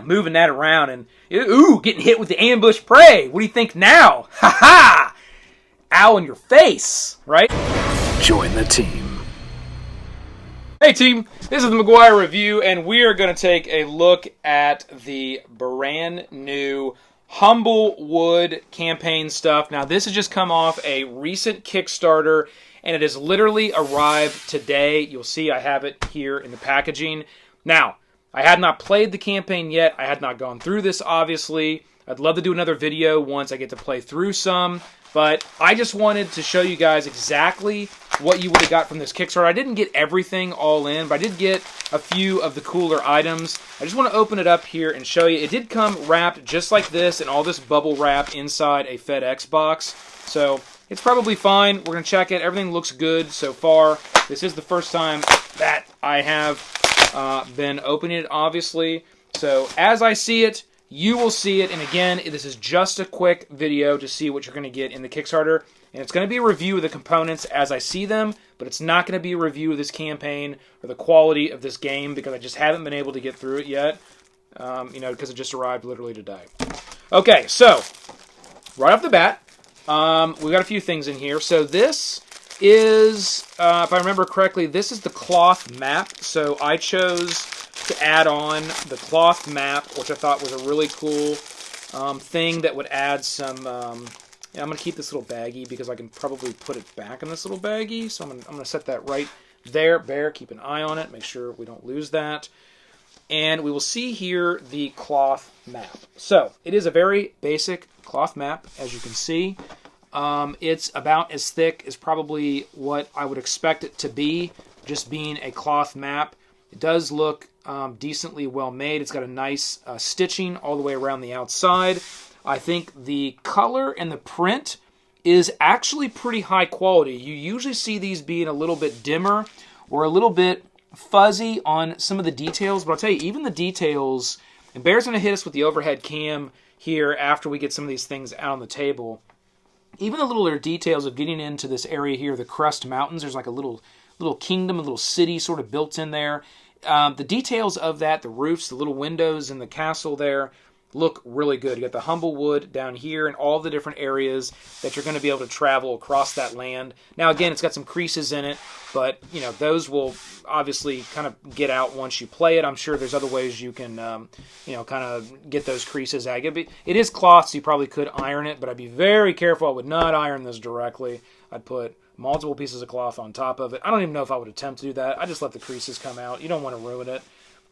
moving that around and, ooh, getting hit with the ambush prey. What do you think now? Ha ha! Ow in your face, right? Join the team. Hey team, this is the McGuire review, and we are going to take a look at the brand new Humblewood campaign stuff. Now, this has just come off a recent Kickstarter, and it has literally arrived today. You'll see I have it here in the packaging. Now, I had not played the campaign yet. I had not gone through this, obviously. I'd love to do another video once I get to play through some, but I just wanted to show you guys exactly what you would have got from this Kickstarter. I didn't get everything all in, but I did get a few of the cooler items. I just want to open it up here and show you. It did come wrapped just like this, and all this bubble wrap inside a FedEx box. So it's probably fine. We're going to check it. Everything looks good so far. This is the first time that I have been opening it, obviously. So as I see it, you will see it. And again, this is just a quick video to see what you're going to get in the Kickstarter. And it's going to be a review of the components as I see them, but it's not going to be a review of this campaign or the quality of this game because I just haven't been able to get through it yet, because it just arrived literally today. Okay, so right off the bat, we've got a few things in here. So this is, if I remember correctly, this is the cloth map. So I chose to add on the cloth map, which I thought was a really cool thing that would add some... I'm going to keep this little baggie because I can probably put it back in this little baggie. So I'm going to set that right there. Bear, keep an eye on it. Make sure we don't lose that. And we will see here the cloth map. So it is a very basic cloth map, as you can see. It's about as thick as probably what I would expect it to be, just being a cloth map. It does look decently well made. It's got a nice stitching all the way around the outside. I think the color and the print is actually pretty high quality. You usually see these being a little bit dimmer or a little bit fuzzy on some of the details, but I'll tell you, even the details, and Bear's going to hit us with the overhead cam here after we get some of these things out on the table. Even the little details of getting into this area here, the Crust Mountains, there's like a little kingdom, a little city sort of built in there. The details of that, the roofs, the little windows in the castle there, look really good. You got the Humblewood down here and all the different areas that you're going to be able to travel across that land. Now, again, it's got some creases in it, but, those will obviously kind of get out once you play it. I'm sure there's other ways you can, kind of get those creases out. It is cloth, so you probably could iron it, but I'd be very careful. I would not iron this directly. I'd put multiple pieces of cloth on top of it. I don't even know if I would attempt to do that. I just let the creases come out. You don't want to ruin it.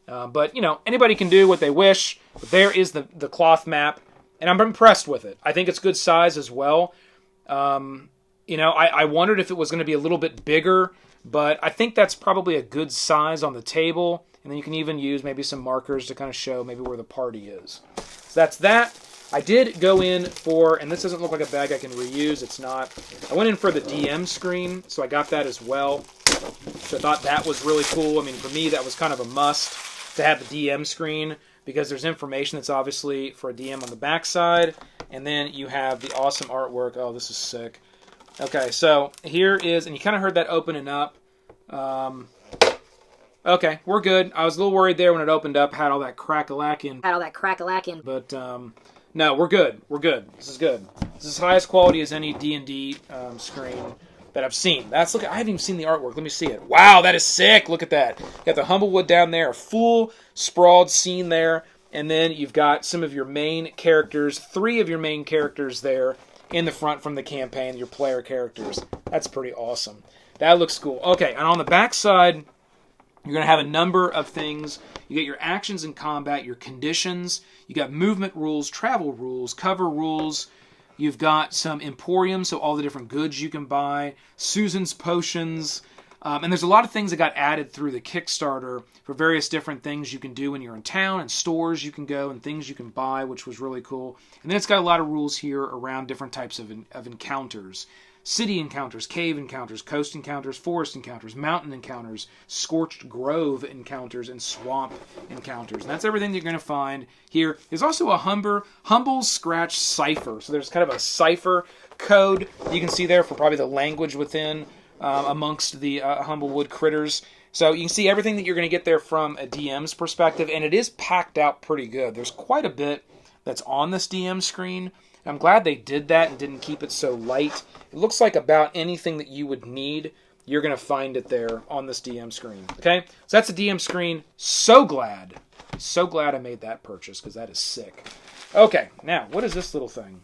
But, anybody can do what they wish. But there is the cloth map, and I'm impressed with it. I think it's good size as well. I wondered if it was going to be a little bit bigger, but I think that's probably a good size on the table. And then you can even use maybe some markers to kind of show maybe where the party is. So that's that. I did go in for, and this doesn't look like a bag I can reuse. It's not. I went in for the DM screen, so I got that as well. So I thought that was really cool. I mean, for me, that was kind of a must to have the DM screen because there's information that's obviously for a DM on the backside, and then you have the awesome artwork. Oh, this is sick. Okay, so here is, and you kind of heard that opening up. Okay, we're good. I was a little worried there when it opened up, had all that crack-a-lackin'. But no, we're good. We're good. This is good. This is highest quality as any D&D screen that I've seen. I haven't even seen the artwork. Let me see it. Wow, that is sick. Look at that. You got the Humblewood down there, a full sprawled scene there, and then you've got some of your main characters, 3 of your main characters there in the front from the campaign, your player characters. That's pretty awesome. That looks cool. Okay, and on the back side, you're going to have a number of things. You get your actions in combat, your conditions, you got movement rules, travel rules, cover rules. You've got some Emporium, so all the different goods you can buy, Susan's Potions, and there's a lot of things that got added through the Kickstarter for various different things you can do when you're in town, and stores you can go, and things you can buy, which was really cool. And then it's got a lot of rules here around different types of encounters. City encounters, cave encounters, coast encounters, forest encounters, mountain encounters, scorched grove encounters, and swamp encounters. And that's everything you're going to find here. There's also a Humble Scratch cipher. So there's kind of a cipher code you can see there for probably the language within amongst the Humblewood critters. So you can see everything that you're going to get there from a DM's perspective, and it is packed out pretty good. There's quite a bit that's on this DM screen. I'm glad they did that and didn't keep it so light. It looks like about anything that you would need, you're going to find it there on this DM screen. Okay, so that's the DM screen. So glad I made that purchase because that is sick. Okay, now what is this little thing?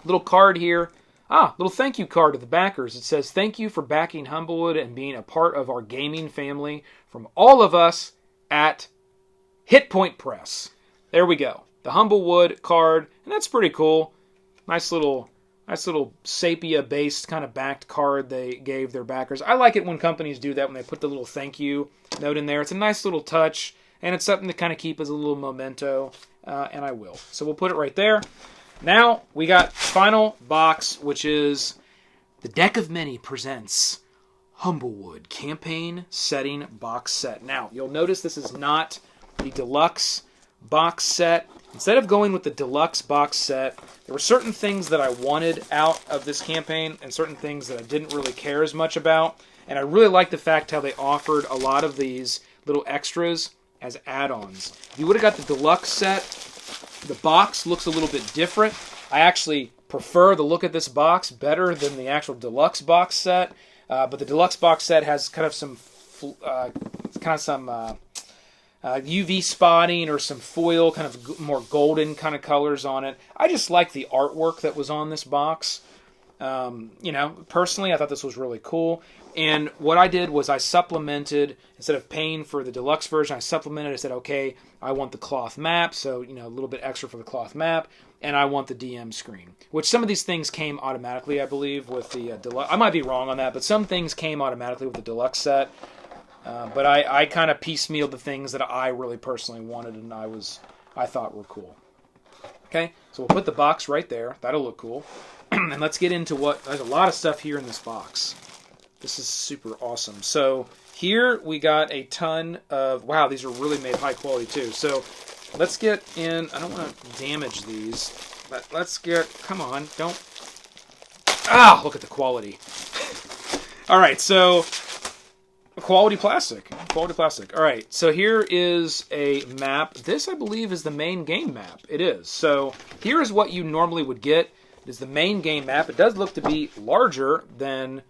Little card here. Little thank you card to the backers. It says, thank you for backing Humblewood and being a part of our gaming family from all of us at Hit Point Press. There we go. The Humblewood card, and that's pretty cool. Nice little sepia-based kind of backed card they gave their backers. I like it when companies do that, when they put the little thank you note in there. It's a nice little touch, and it's something to kind of keep as a little memento, and I will. So we'll put it right there. Now, we got final box, which is the Deck of Many presents Humblewood Campaign Setting Box Set. Now, you'll notice this is not the deluxe box set. Instead of going with the deluxe box set, there were certain things that I wanted out of this campaign and certain things that I didn't really care as much about. And I really like the fact how they offered a lot of these little extras as add-ons. If you would have got the deluxe set, the box looks a little bit different. I actually prefer the look of this box better than the actual deluxe box set. But the deluxe box set has kind of some UV spotting or some foil, kind of more golden kind of colors on it. I just like the artwork that was on this box. Personally, I thought this was really cool. And what I did was I supplemented, instead of paying for the deluxe version, I supplemented. I said, okay, I want the cloth map, so, a little bit extra for the cloth map, and I want the DM screen, which some of these things came automatically, I believe, with the deluxe. I might be wrong on that, but some things came automatically with the deluxe set. But I kind of piecemealed the things that I really personally wanted and I thought were cool. Okay, so we'll put the box right there. That'll look cool. And let's get into there's a lot of stuff here in this box. This is super awesome. So here we got a ton of, wow, these are really made high quality too. So let's get in, I don't want to damage these, but let's get, come on, look at the quality. All right, so quality plastic. All right, so here is a map. This, I believe, is the main game map. It is. So here is what you normally would get. It is the main game map. It does look to be larger than...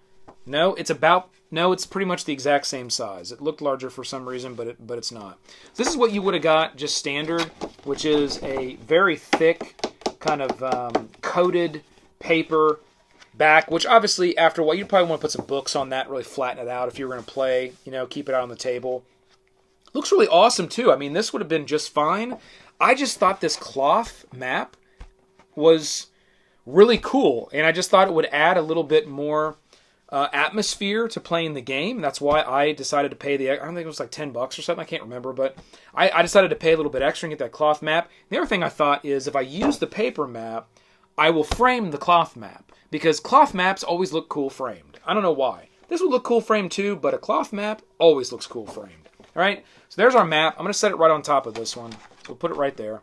it's pretty much the exact same size. It looked larger for some reason, but it's not. So this is what you would have got just standard, which is a very thick kind of coated paper back, which obviously after a while you'd probably want to put some books on that, really flatten it out if you were going to play, keep it out on the table. Looks really awesome too. I mean, this would have been just fine. I just thought this cloth map was really cool, and I just thought it would add a little bit more atmosphere to playing the game. That's why I decided to pay I don't think it was like $10 or something, I can't remember, but I decided to pay a little bit extra and get that cloth map. The other thing I thought is if I use the paper map, I will frame the cloth map, because cloth maps always look cool framed. I don't know why. This would look cool framed too, but a cloth map always looks cool framed. All right, so there's our map. I'm going to set it right on top of this one. We'll put it right there.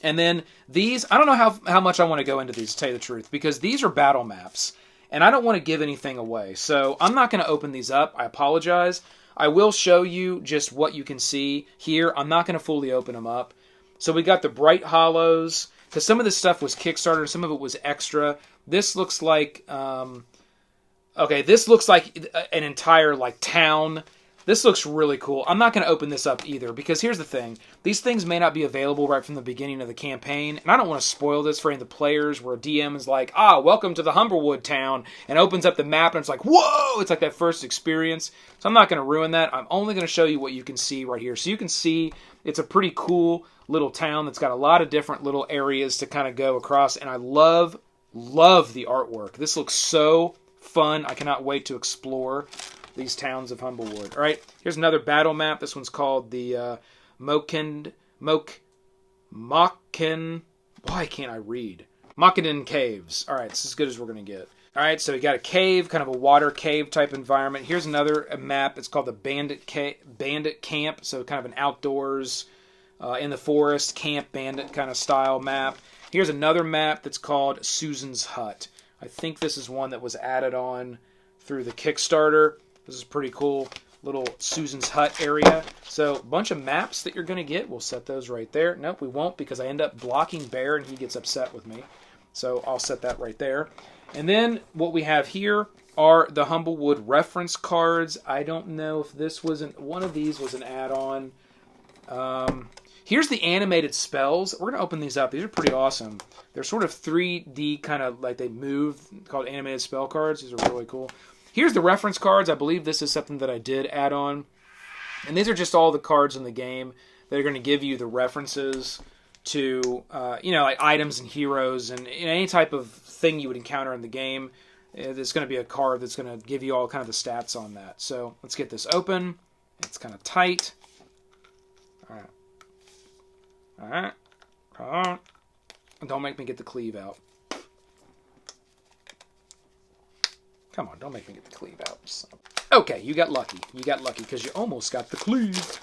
And then these, I don't know how much I want to go into these, to tell you the truth, because these are battle maps, and I don't want to give anything away. So I'm not going to open these up. I apologize. I will show you just what you can see here. I'm not going to fully open them up. So we got the Bright Hollows, because some of this stuff was Kickstarter, some of it was extra. This looks like, this looks like an entire town. This looks really cool. I'm not going to open this up either, because here's the thing. These things may not be available right from the beginning of the campaign, and I don't want to spoil this for any of the players where a DM is like, welcome to the Humblewood town, and opens up the map, and it's like, whoa! It's like that first experience. So I'm not going to ruin that. I'm only going to show you what you can see right here. So you can see it's a pretty cool little town that's got a lot of different little areas to kind of go across, and I love the artwork. This looks so fun. I cannot wait to explore these towns of Humblewood. All right, here's another battle map. This one's called the Mokken. Why can't I read? Mokkenden Caves. All right, this is as good as we're going to get. All right, so we got a cave, kind of a water cave type environment. Here's another map. It's called the Bandit Camp, so kind of an outdoors, in the forest, camp bandit kind of style map. Here's another map that's called Susan's Hut. I think this is one that was added on through the Kickstarter. This is pretty cool. little Susan's Hut area. So a bunch of maps that you're going to get. We'll set those right there. Nope, we won't because I end up blocking Bear and he gets upset with me. So I'll set that right there. And then what we have here are the Humblewood reference cards. I don't know if this wasn't, one of these was an add-on. Here's the animated spells. We're going to open these up. These are pretty awesome. They're sort of 3D kind of like they move, called animated spell cards. These are really cool. Here's the reference cards. I believe this is something that I did add on. And these are just all the cards in the game that are going to give you the references to, like items and heroes and any type of thing you would encounter in the game. There's going to be a card that's going to give you all kind of the stats on that. So let's get this open. It's kind of tight. All right. Don't make me get the cleave out. Come on, don't make me get the cleave out. Okay, you got lucky. You got lucky because you almost got the cleave.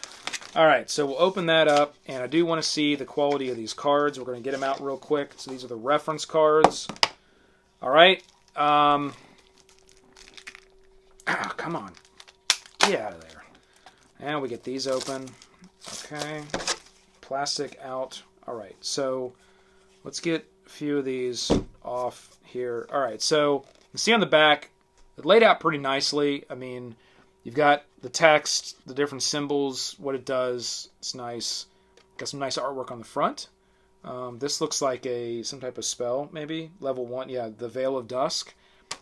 All right, so we'll open that up, and I do want to see the quality of these cards. We're going to get them out real quick. So these are the reference cards. All right. Come on. Get out of there. And we get these open. Okay. Plastic out. All right, so let's get a few of these off here. All right, so you see on the back, it laid out pretty nicely. I mean, you've got the text, the different symbols, what it does. It's nice. Got some nice artwork on the front. This looks like some type of spell, maybe. Level 1, yeah, the Veil of Dusk.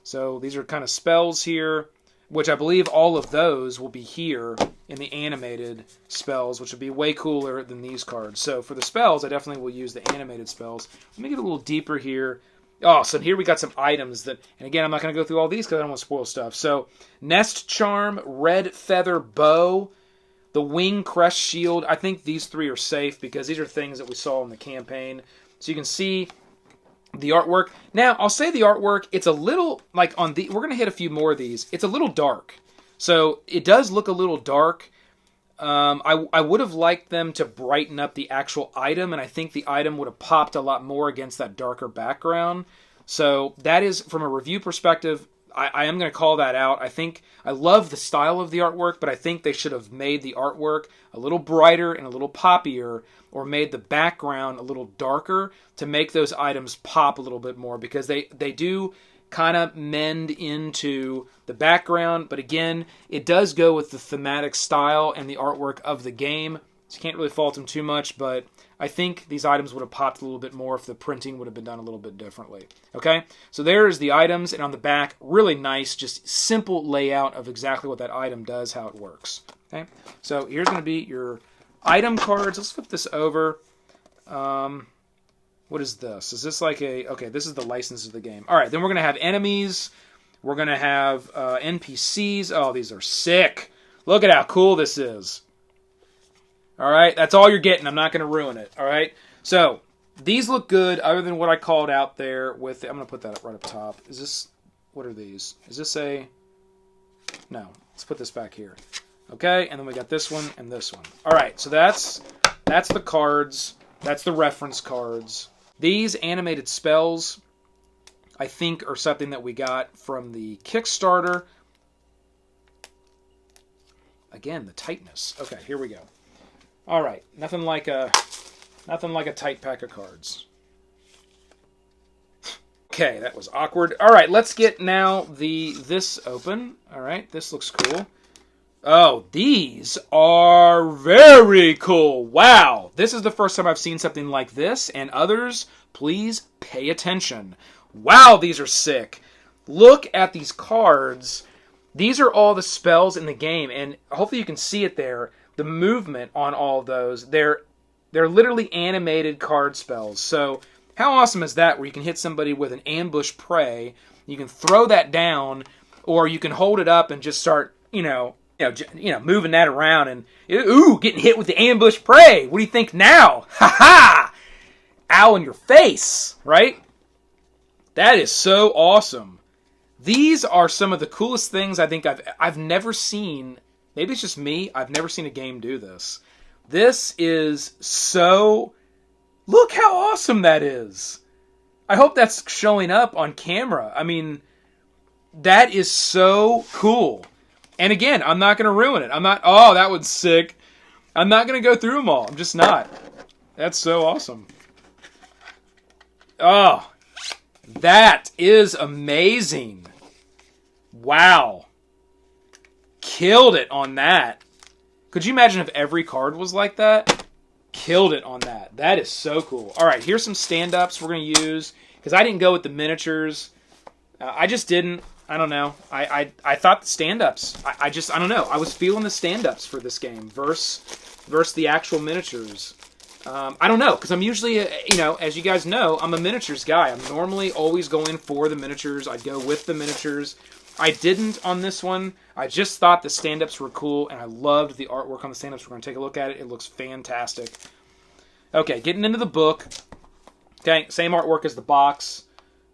So these are kind of spells here, which I believe all of those will be here in the animated spells, which would be way cooler than these cards. So for the spells, I definitely will use the animated spells. Let me get a little deeper here. Oh, so here we got some items that, and again, I'm not going to go through all these because I don't want to spoil stuff. So Nest Charm, Red Feather Bow, the Wing Crest Shield. I think these three are safe because these are things that we saw in the campaign. So you can see the artwork. Now, I'll say the artwork, it's a little, like on the, we're going to hit a few more of these. It's a little dark. So it does look a little dark. I would have liked them to brighten up the actual item, and I think the item would have popped a lot more against that darker background. So that is, from a review perspective, I am going to call that out. I think I love the style of the artwork, but I think they should have made the artwork a little brighter and a little poppier, or made the background a little darker to make those items pop a little bit more, because they do kind of mend into the background, but again, it does go with the thematic style and the artwork of the game, so you can't really fault them too much, but I think these items would have popped a little bit more if the printing would have been done a little bit differently. Okay, so there's the items, and on the back, really nice, just simple layout of exactly what that item does, how it works. Okay, so here's going to be your item cards. Let's flip this over. What is this? Is this like a... Okay, this is the license of the game. All right, then we're going to have enemies. We're going to have NPCs. Oh, these are sick. Look at how cool this is. All right, that's all you're getting. I'm not going to ruin it. All right, so these look good other than what I called out there with... I'm going to put that right up top. Is this... What are these? Is this a... No, let's put this back here. Okay, and then we got this one and this one. All right, so that's the cards. That's the reference cards. These animated spells, I think, are something that we got from the Kickstarter. Again, the tightness. Okay, here we go. All right, nothing like a tight pack of cards. Okay, that was awkward. All right, let's get now this open. All right, this looks cool. Oh, these are very cool. Wow. This is the first time I've seen something like this, and others, please pay attention. Wow, these are sick. Look at these cards. These are all the spells in the game, and hopefully you can see it there. The movement on all of those. They're literally animated card spells. So how awesome is that, where you can hit somebody with an ambush prey, you can throw that down, or you can hold it up and just start, moving that around and, getting hit with the ambush prey. What do you think now? Ha-ha! Ow in your face, right? That is so awesome. These are some of the coolest things I think I've never seen. Maybe it's just me. I've never seen a game do this. This is so... Look how awesome that is. I hope that's showing up on camera. I mean, that is so cool. And again, I'm not going to ruin it. I'm not, oh, that was sick. I'm not going to go through them all. I'm just not. That's so awesome. Oh, that is amazing. Wow. Killed it on that. Could you imagine if every card was like that? Killed it on that. That is so cool. All right, here's some stand-ups we're going to use. Because I didn't go with the miniatures. I just didn't. I don't know. I thought the stand-ups. I don't know. I was feeling the stand-ups for this game versus the actual miniatures. I don't know, because I'm usually, as you guys know, I'm a miniatures guy. I'm normally always going for the miniatures. I go with the miniatures. I didn't on this one. I just thought the stand-ups were cool, and I loved the artwork on the stand-ups. We're going to take a look at it. It looks fantastic. Okay, getting into the book. Okay, same artwork as the box.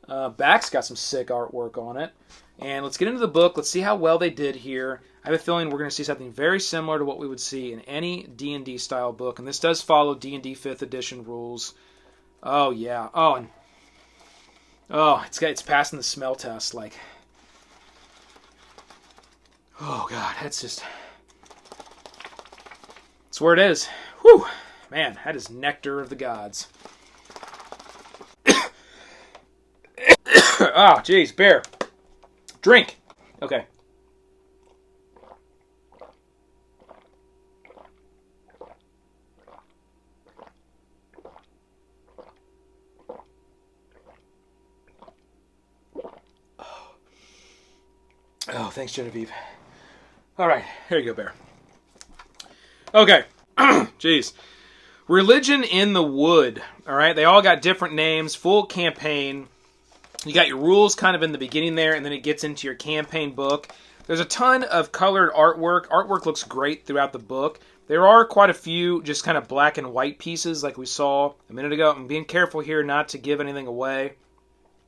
Back's got some sick artwork on it. And let's get into the book. Let's see how well they did here. I have a feeling we're going to see something very similar to what we would see in any D&D style book. And this does follow D&D 5th edition rules. Oh, yeah. It's passing the smell test. Like, oh, God. That's where it is. Whew. Man, that is nectar of the gods. Oh, jeez, bear. Drink. Okay. Oh, thanks, Genevieve. All right, here you go, bear. Okay. Jeez. Religion in the Wood. All right, they all got different names. Full campaign. You got your rules kind of in the beginning there, and then it gets into your campaign book. There's a ton of colored artwork. Artwork looks great throughout the book. There are quite a few just kind of black and white pieces like we saw a minute ago. I'm being careful here not to give anything away.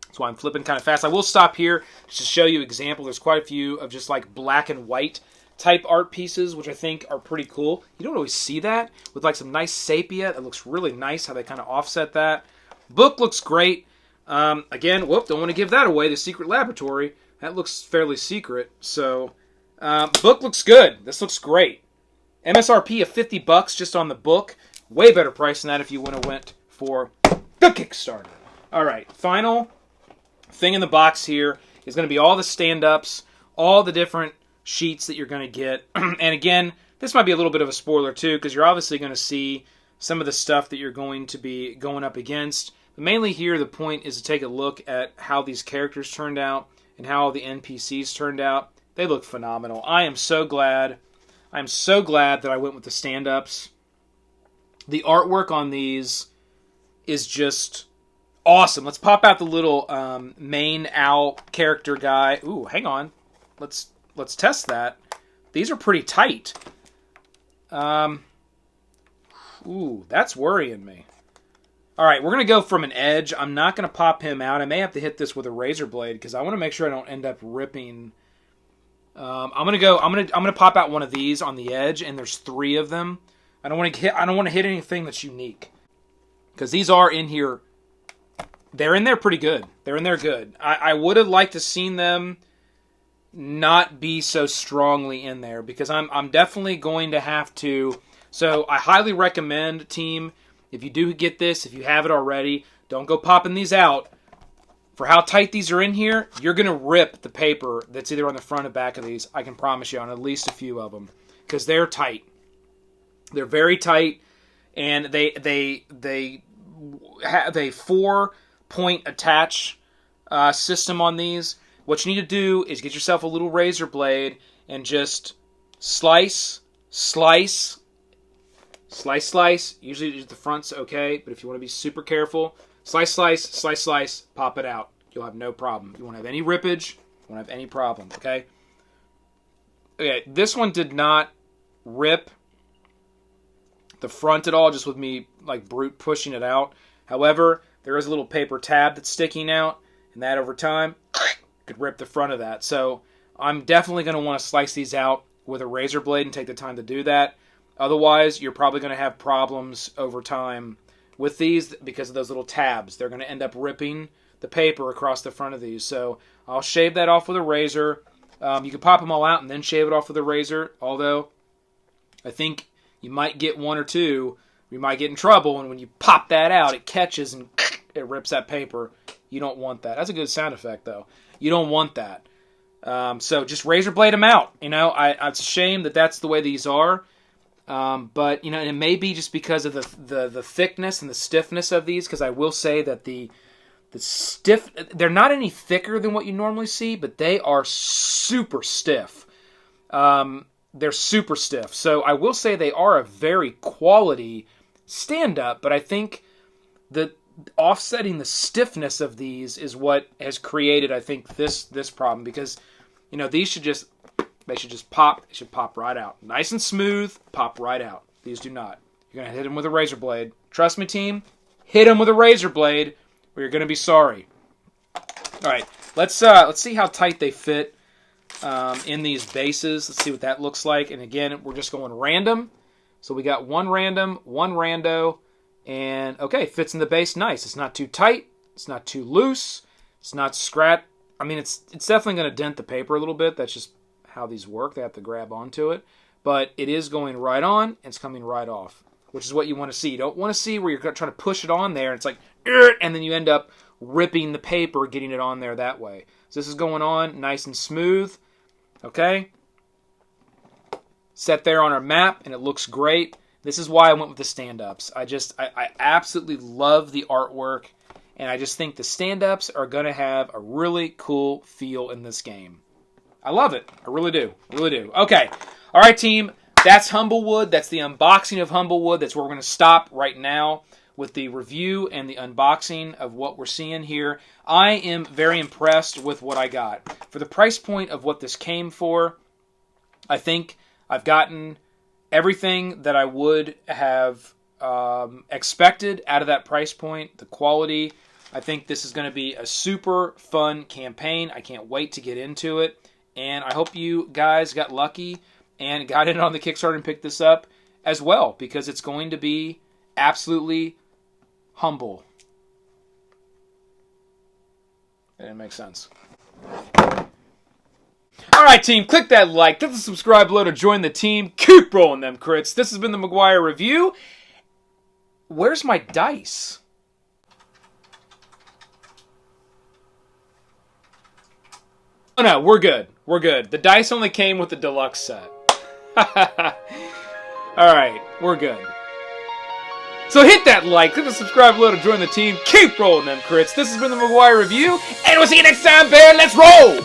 That's why I'm flipping kind of fast. I will stop here just to show you an example. There's quite a few of just like black and white type art pieces, which I think are pretty cool. You don't always see that with like some nice sepia. It looks really nice how they kind of offset that. Book looks great. Again, don't want to give that away. The Secret Laboratory. That looks fairly secret. So, book looks good. This looks great. MSRP of $50 just on the book. Way better price than that if you would have went for the Kickstarter. All right, final thing in the box here is going to be all the stand-ups, all the different sheets that you're going to get. And again, this might be a little bit of a spoiler too, because you're obviously going to see some of the stuff that you're going to be going up against. But mainly here, the point is to take a look at how these characters turned out and how all the NPCs turned out. They look phenomenal. I am so glad that I went with the stand-ups. The artwork on these is just awesome. Let's pop out the little main owl character guy. Ooh, hang on. Let's test that. These are pretty tight. Ooh, that's worrying me. All right, we're going to go from an edge. I'm not going to pop him out. I may have to hit this with a razor blade because I want to make sure I don't end up ripping. I'm going to pop out one of these on the edge, and there's 3 of them. I don't want to hit anything that's unique because these are in here. They're in there pretty good. They're in there good. I would have liked to seen them not be so strongly in there because I'm definitely going to have to. So I highly recommend, team, if you do get this, if you have it already, don't go popping these out. For how tight these are in here, you're going to rip the paper that's either on the front or back of these. I can promise you on at least a few of them because they're tight. They're very tight, and they have a 4-point attach system on these. What you need to do is get yourself a little razor blade and just slice. Usually the front's okay, but if you want to be super careful, slice, pop it out. You'll have no problem. You won't have any rippage. You won't have any problem, okay? Okay, this one did not rip the front at all, just with me like brute pushing it out. However, there is a little paper tab that's sticking out, and that over time could rip the front of that. So I'm definitely going to want to slice these out with a razor blade and take the time to do that. Otherwise, you're probably going to have problems over time with these because of those little tabs. They're going to end up ripping the paper across the front of these. So I'll shave that off with a razor. You can pop them all out and then shave it off with a razor, although I think you might get one or two. You might get in trouble, and when you pop that out, it catches and it rips that paper. You don't want that. That's a good sound effect, though. You don't want that. So just razor blade them out. You know, it's a shame that that's the way these are. But, you know, it may be just because of the thickness and the stiffness of these, because I will say that the stiff, they're not any thicker than what you normally see, but they are super stiff. They're super stiff. So I will say they are a very quality stand-up, but I think that offsetting the stiffness of these is what has created, I think, this problem, because, you know, these should just pop. They should pop right out. Nice and smooth, pop right out. These do not. You're going to hit them with a razor blade. Trust me, team, hit them with a razor blade, or you're going to be sorry. All right, let's see how tight they fit in these bases. Let's see what that looks like. And again, we're just going random. So we got one random, one rando, and okay, fits in the base nice. It's not too tight. It's not too loose. It's not scratch. I mean, it's definitely going to dent the paper a little bit. That's just how these work. They have to grab onto it. But it is going right on, and it's coming right off, which is what you want to see. You don't want to see where you're trying to push it on there, and it's like, and then you end up ripping the paper, getting it on there that way. So this is going on nice and smooth. Okay? Set there on our map, and it looks great. This is why I went with the stand-ups. I absolutely love the artwork, and I just think the stand-ups are going to have a really cool feel in this game. I love it. I really do. Really do. Okay. All right, team. That's Humblewood. That's the unboxing of Humblewood. That's where we're going to stop right now with the review and the unboxing of what we're seeing here. I am very impressed with what I got. For the price point of what this came for, I think I've gotten everything that I would have expected out of that price point. The quality. I think this is going to be a super fun campaign. I can't wait to get into it. And I hope you guys got lucky and got in on the Kickstarter and picked this up as well, because it's going to be absolutely humble. That didn't make sense. Alright, team, click that like, click the subscribe below to join the team. Keep rolling them crits. This has been the McGuire Review. Where's my dice? Oh no, we're good. We're good. The dice only came with the deluxe set. Alright, we're good. So hit that like, click the subscribe below to join the team. Keep rolling them crits. This has been the McGuire Review, and we'll see you next time, Bear. Let's roll!